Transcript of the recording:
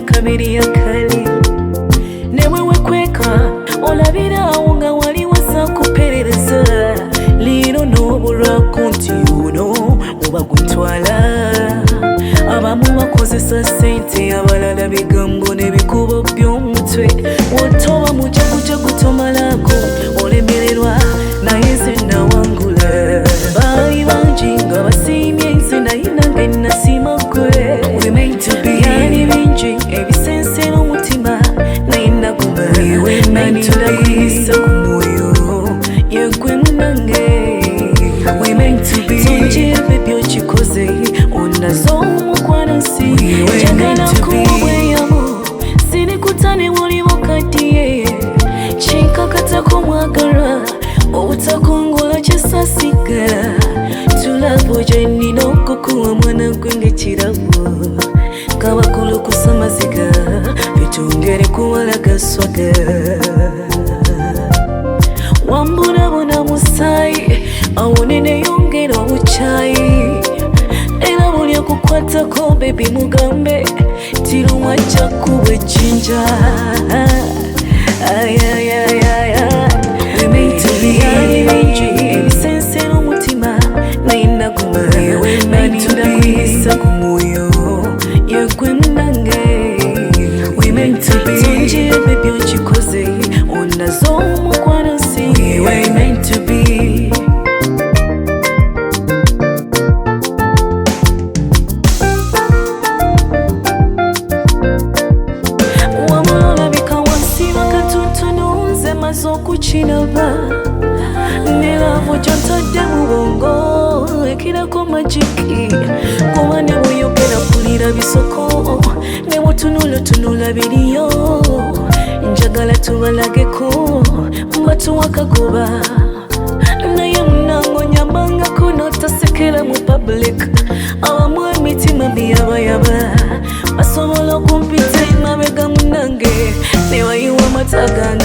Kabiri akali newe wekweka olabira wonga wali wasa kuperereza lino nobulwa kunti uno oba gutwala abamu bakozesa sente abalala bigambo n'ebikubo by'omutwe wotoba mujaguja gutomalako olemererwa naye nze nawangula bali bangi nga basiimye nze naye nange nasima gwe we meant to be yani bingi ebisense n'omutima naye naguma we meant to be kumwoyo yegwe munange we meant to be tonjebe byokikoze onazo omukwano si njagala kubweyamu sinikutane woli wakatiye kinkakatako mwagala obutakongola kyesasiga tulabo gye nnina okukuwa mwana gwenge kirabo kabakulu kusamaziga bitungere kuwalaga swaga wambulabona musaayi awone neyongera obukyayi era buli akukwatako bebi mugambe tirumwajja kuba ejjinja ebisense n'omutima naye naguma naninda kuyisa ku mwoyo yegwe munange tonjebe byokikoze onazo omukwano si we meant to be wamulabika wansiba katotono nze maze okukinaba nelavu gyotadde mu bongo ekirako magiki kuba ne bweyogera mpulira bisoko ne butunulatunula biriyo njagala tubalageko mbatuwakagoba naye munango nyambangako notasekera mu public abamu emitima miyabayaba basobola okumpita emabega munange newayiwa amata gange